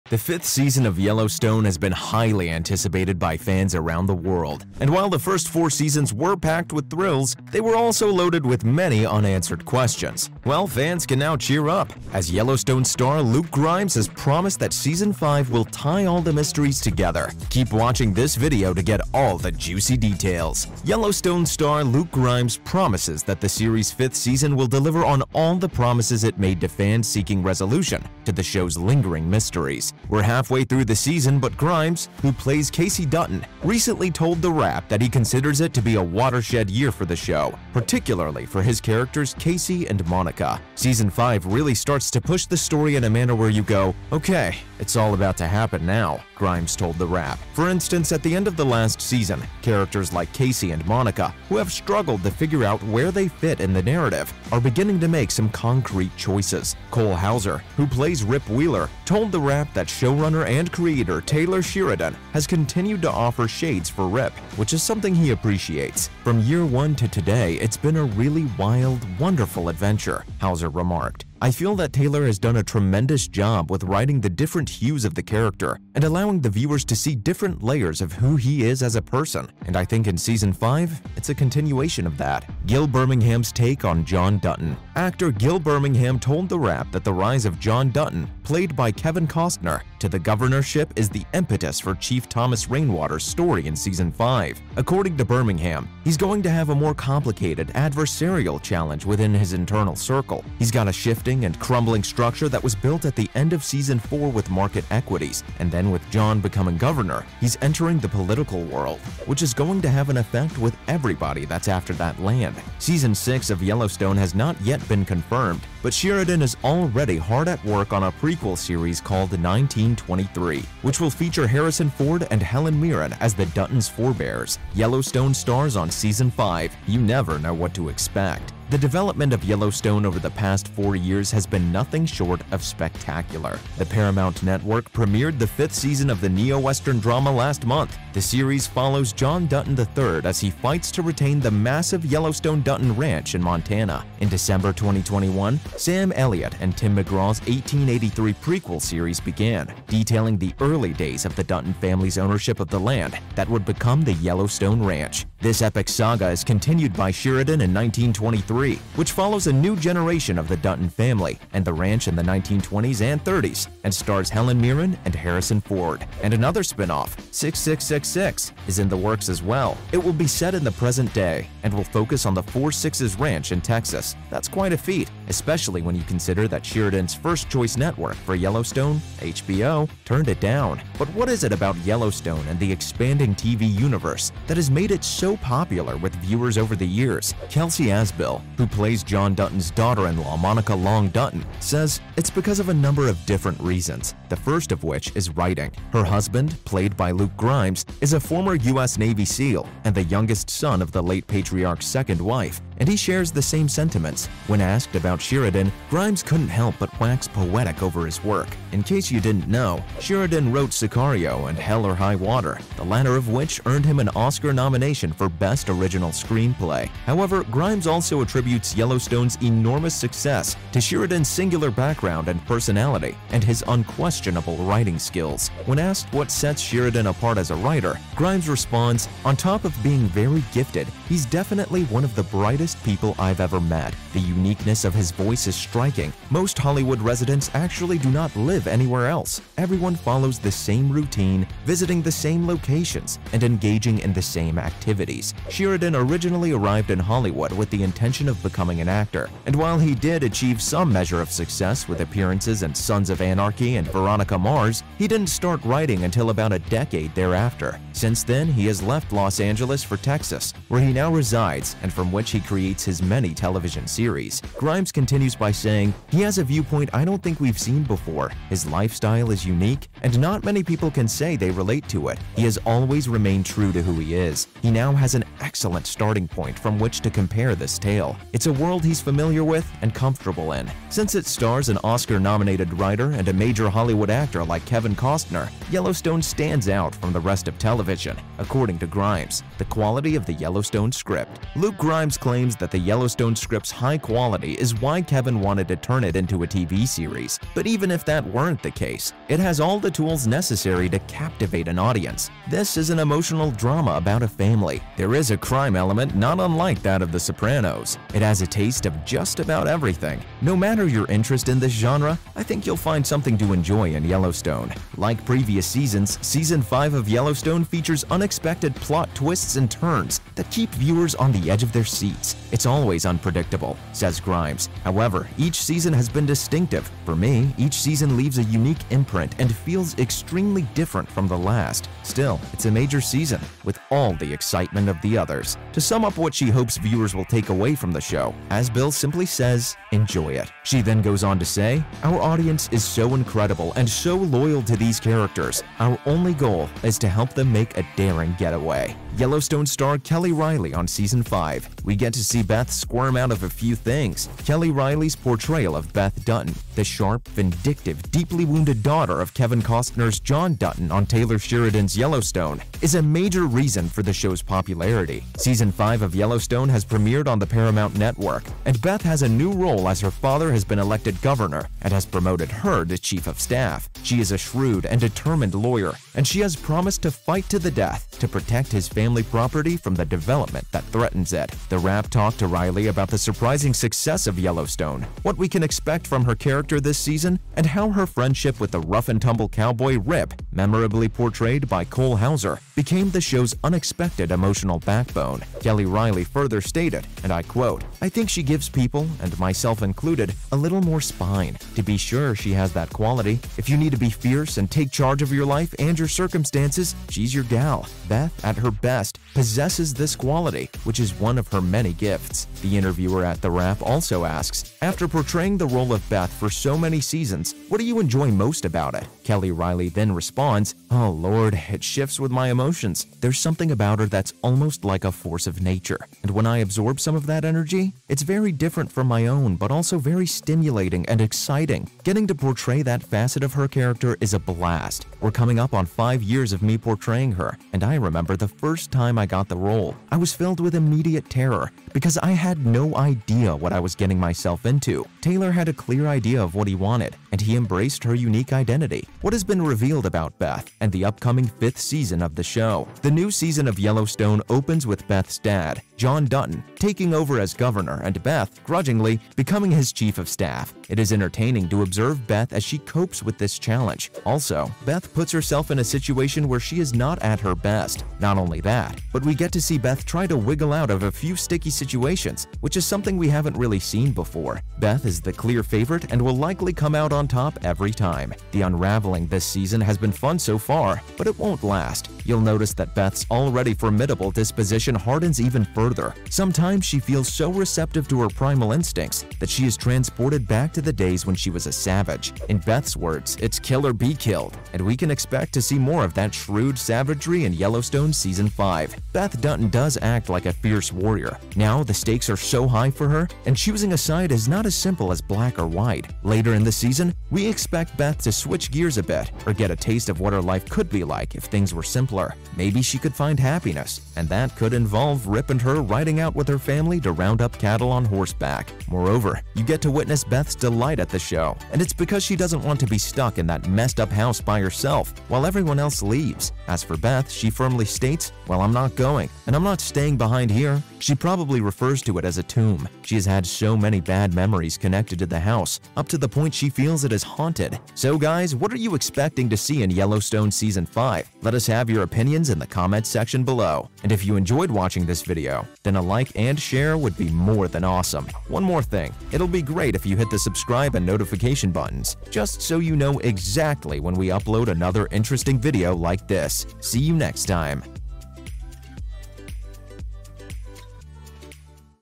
The fifth season of Yellowstone has been highly anticipated by fans around the world, and while the first 4 seasons were packed with thrills, they were also loaded with many unanswered questions. Well, fans can now cheer up, as Yellowstone star Luke Grimes has promised that Season 5 will tie all the mysteries together. Keep watching this video to get all the juicy details. Yellowstone star Luke Grimes promises that the series' 5th season will deliver on all the promises it made to fans seeking resolution to the show's lingering mysteries. We're halfway through the season, but Grimes, who plays Casey Dutton, recently told The Wrap that he considers it to be a watershed year for the show, particularly for his characters Casey and Monica. Season 5 really starts to push the story in a manner where you go, okay, it's all about to happen now, Grimes told The Wrap. For instance, at the end of the last season, characters like Casey and Monica, who have struggled to figure out where they fit in the narrative, are beginning to make some concrete choices. Cole Hauser, who plays Rip Wheeler, told The Wrap that showrunner and creator Taylor Sheridan has continued to offer shades for Rip, which is something he appreciates. From year 1 to today, it's been a really wild, wonderful adventure, Hauser remarked. I feel that Taylor has done a tremendous job with writing the different hues of the character and allowing the viewers to see different layers of who he is as a person, and I think in Season 5, it's a continuation of that. Gil Birmingham's take on John Dutton. Actor Gil Birmingham told The Wrap that the rise of John Dutton, played by Kevin Costner, to the governorship is the impetus for Chief Thomas Rainwater's story in Season 5. According to Birmingham, he's going to have a more complicated adversarial challenge within his internal circle. He's got a shifting and crumbling structure that was built at the end of Season 4 with market equities, and then with John becoming governor, he's entering the political world, which is going to have an effect with everybody that's after that land. Season 6 of Yellowstone has not yet been confirmed, but Sheridan is already hard at work on a prequel series called 1923, which will feature Harrison Ford and Helen Mirren as the Duttons' forebears. Yellowstone stars on Season 5. You never know what to expect. The development of Yellowstone over the past 4 years has been nothing short of spectacular. The Paramount Network premiered the 5th season of the neo-Western drama last month. The series follows John Dutton III as he fights to retain the massive Yellowstone Dutton Ranch in Montana. In December 2021, Sam Elliott and Tim McGraw's 1883 prequel series began, detailing the early days of the Dutton family's ownership of the land that would become the Yellowstone Ranch. This epic saga is continued by Sheridan in 1923, which follows a new generation of the Dutton family and the ranch in the 1920s and 30s, and stars Helen Mirren and Harrison Ford. And another spin-off, 6666, is in the works as well. It will be set in the present day and will focus on the Four Sixes Ranch in Texas. That's quite a feat, especially when you consider that Sheridan's first-choice network for Yellowstone, HBO, turned it down. But what is it about Yellowstone and the expanding TV universe that has made it so popular with viewers over the years? Kelsey Asbill, who plays John Dutton's daughter-in-law Monica Long Dutton, says it's because of a number of different reasons, the first of which is writing. Her husband, played by Luke Grimes, is a former U.S. Navy SEAL and the youngest son of the late patriarch's second wife, and he shares the same sentiments. When asked about Sheridan, Grimes couldn't help but wax poetic over his work. In case you didn't know, Sheridan wrote Sicario and Hell or High Water, the latter of which earned him an Oscar nomination for Best Original Screenplay. However, Grimes also attributes Yellowstone's enormous success to Sheridan's singular background and personality and his unquestionable writing skills. When asked what sets Sheridan apart as a writer, Grimes responds, "On top of being very gifted, he's definitely one of the brightest people I've ever met. The uniqueness of his voice is striking. Most Hollywood residents actually do not live anywhere else. Everyone follows the same routine, visiting the same locations, and engaging in the same activities." Sheridan originally arrived in Hollywood with the intention of becoming an actor, and while he did achieve some measure of success with appearances in Sons of Anarchy and Veronica Mars, he didn't start writing until about a decade thereafter. Since then, he has left Los Angeles for Texas, where he now resides and from which he creates his many television series. Grimes continues by saying, "He has a viewpoint I don't think we've seen before. His lifestyle is unique, and not many people can say they relate to it. He has always remained true to who he is. He now has an excellent starting point from which to compare this tale. It's a world he's familiar with and comfortable in. Since it stars an Oscar-nominated writer and a major Hollywood actor like Kevin Costner, Yellowstone stands out from the rest of television." According to Grimes, the quality of the Yellowstone script. Luke Grimes claims that the Yellowstone script's high high quality is why Kevin wanted to turn it into a TV series. But even if that weren't the case, it has all the tools necessary to captivate an audience. This is an emotional drama about a family. There is a crime element not unlike that of The Sopranos. It has a taste of just about everything. No matter your interest in this genre, I think you'll find something to enjoy in Yellowstone. Like previous seasons, Season 5 of Yellowstone features unexpected plot twists and turns that keep viewers on the edge of their seats. It's always unpredictable, says Grimes. However, each season has been distinctive. For me, each season leaves a unique imprint and feels extremely different from the last. Still, it's a major season, with all the excitement of the others. To sum up what she hopes viewers will take away from the show, as Bill simply says, enjoy it. She then goes on to say, our audience is so incredible and so loyal to these characters. Our only goal is to help them make a daring getaway. Yellowstone star Kelly Riley on Season 5. We get to see Beth squirm out of a few things. Kelly Riley's portrayal of Beth Dutton, the sharp, vindictive, deeply wounded daughter of Kevin Costner's John Dutton on Taylor Sheridan's Yellowstone, is a major reason for the show's popularity. Season 5 of Yellowstone has premiered on the Paramount Network, and Beth has a new role as her father has been elected governor and has promoted her to chief of staff. She is a shrewd and determined lawyer, and she has promised to fight to the death to protect his family property from the development that threatens it. The Wrap talked to Riley about the surprising success of Yellowstone, what we can expect from her character this season, and how her friendship with the rough-and-tumble cowboy Rip, memorably portrayed by Cole Hauser, became the show's unexpected emotional backbone. Kelly Riley further stated, and I quote, I think she gives people, and myself included, a little more spine. To be sure, she has that quality. If you need to be fierce and take charge of your life and your circumstances, she's your gal. Beth, at her best, possesses this quality, which is one of her many gifts. The interviewer at The Wrap also asks, after portraying the role of Beth for so many seasons, what do you enjoy most about it? Kelly Riley then responds, oh Lord, it shifts with my emotions. There's something about her that's almost like a force of nature. And when I absorb some of that energy, it's very different from my own, but also very stimulating and exciting. Getting to portray that facet of her character is a blast. We're coming up on 5 years of me portraying her, and I remember the first time I got the role, I was filled with immediate terror because I had no idea what I was getting myself into. Taylor had a clear idea of what he wanted, and he embraced her unique identity. What has been revealed about Beth and the upcoming 5th season of the show? The new season of Yellowstone opens with Beth's dad, John Dutton, taking over as governor and Beth, grudgingly, becoming his chief of staff. It is entertaining to observe Beth as she copes with this challenge. Also, Beth puts herself in a situation where she is not at her best. Not only that, but we get to see Beth try to wiggle out of a few sticky situations, which is something we haven't really seen before. Beth is the clear favorite and will likely come out on top every time. The unraveling this season has been fun so far, but it won't last. You'll notice that Beth's already formidable disposition hardens even further. Sometimes she feels so receptive to her primal instincts that she is transported back to the days when she was a savage. In Beth's words, it's kill or be killed, and we can expect to see more of that shrewd savagery in Yellowstone Season 5. Beth Dutton does act like a fierce warrior. Now the stakes are so high for her, and choosing a side is not as simple as black or white. Later in the season, we expect Beth to switch gears a bit, or get a taste of what her life could be like if things were simpler. Maybe she could find happiness, and that could involve Rip and her riding out with her family to round up cattle on horseback. Moreover, you get to witness Beth's delight at the show, and it's because she doesn't want to be stuck in that messed up house by herself while everyone else leaves. As for Beth, she firmly states, well, I'm not going, and I'm not staying behind here. She probably refers to it as a tomb. She has had so many bad memories connected to the house, up to the point she feels it is haunted. So guys, what are you expecting to see in Yellowstone Season 5? Let us have your opinions in the comments section below. And if you enjoyed watching this video, then a like and share would be more than awesome. One more thing, it'll be great if you hit the subscribe and notification buttons, just so you know exactly when we upload another interesting video like this. See you next time.